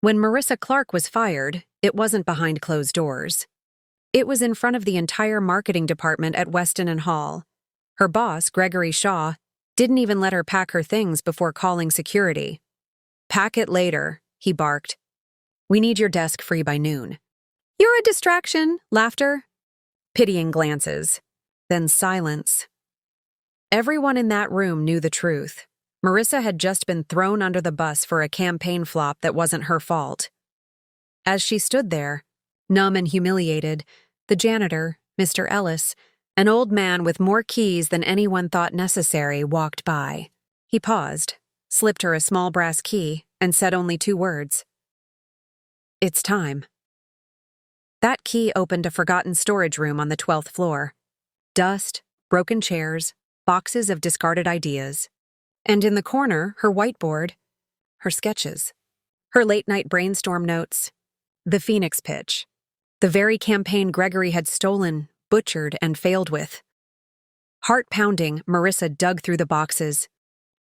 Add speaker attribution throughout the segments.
Speaker 1: When Marissa Clark was fired, it wasn't behind closed doors. It was in front of the entire marketing department at Weston and Hall. Her boss, Gregory Shaw, didn't even let her pack her things before calling security. "Pack it later," he barked. "We need your desk free by noon." "You're a distraction," laughter. Pitying glances. Then silence. Everyone in that room knew the truth. Marissa had just been thrown under the bus for a campaign flop that wasn't her fault. As she stood there, numb and humiliated, the janitor, Mr. Ellis, an old man with more keys than anyone thought necessary, walked by. He paused, slipped her a small brass key, and said only 2 words. "It's time." That key opened a forgotten storage room on the 12th floor. Dust, broken chairs, boxes of discarded ideas. And in the corner, her whiteboard, her sketches, her late-night brainstorm notes, the Phoenix pitch, the very campaign Gregory had stolen, butchered, and failed with. Heart-pounding, Marissa dug through the boxes.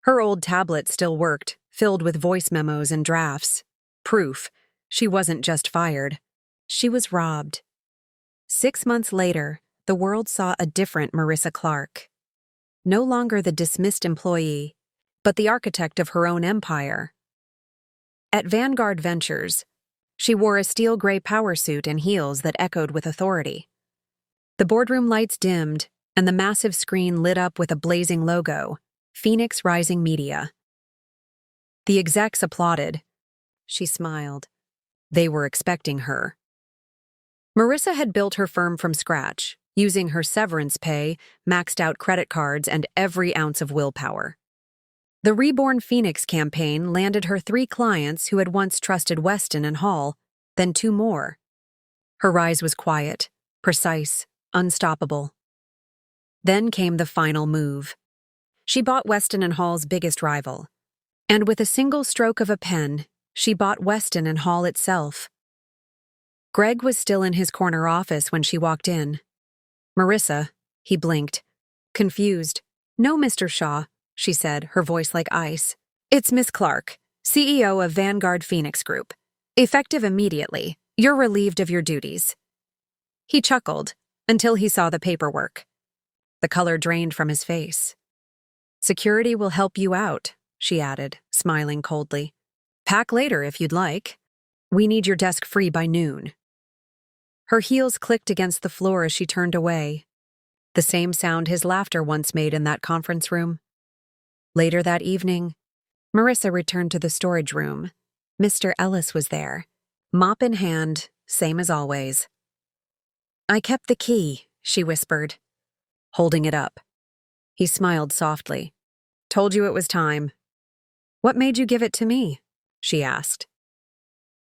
Speaker 1: Her old tablet still worked, filled with voice memos and drafts. Proof. She wasn't just fired. She was robbed. 6 months later, the world saw a different Marissa Clark. No longer the dismissed employee, but the architect of her own empire. At Vanguard Ventures, she wore a steel gray power suit and heels that echoed with authority. The boardroom lights dimmed, and the massive screen lit up with a blazing logo, Phoenix Rising Media. The execs applauded. She smiled. They were expecting her. Marissa had built her firm from scratch, using her severance pay, maxed-out credit cards, and every ounce of willpower. The Reborn Phoenix campaign landed her 3 clients who had once trusted Weston and Hall, then 2 more. Her rise was quiet, precise, unstoppable. Then came the final move. She bought Weston and Hall's biggest rival. And with a single stroke of a pen, she bought Weston and Hall itself. Greg was still in his corner office when she walked in. "Marissa," he blinked. Confused. "No, Mr. Shaw," she said, her voice like ice. "It's Miss Clark, CEO of Vanguard Phoenix Group. Effective immediately. You're relieved of your duties." He chuckled until he saw the paperwork. The color drained from his face. "Security will help you out," she added, smiling coldly. "Pack later if you'd like. We need your desk free by noon." Her heels clicked against the floor as she turned away. The same sound his laughter once made in that conference room. Later that evening, Marissa returned to the storage room. Mr. Ellis was there, mop in hand, same as always. "I kept the key," she whispered, holding it up. He smiled softly. "Told you it was time." "What made you give it to me?" she asked.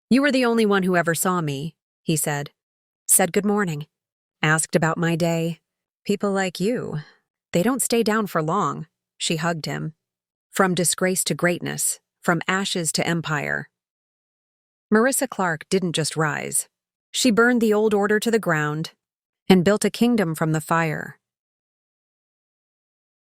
Speaker 1: "You were the only one who ever saw me," he said. "Said good morning. Asked about my day. People like you, they don't stay down for long." She hugged him. From disgrace to greatness, from ashes to empire. Marissa Clark didn't just rise. She burned the old order to the ground and built a kingdom from the fire.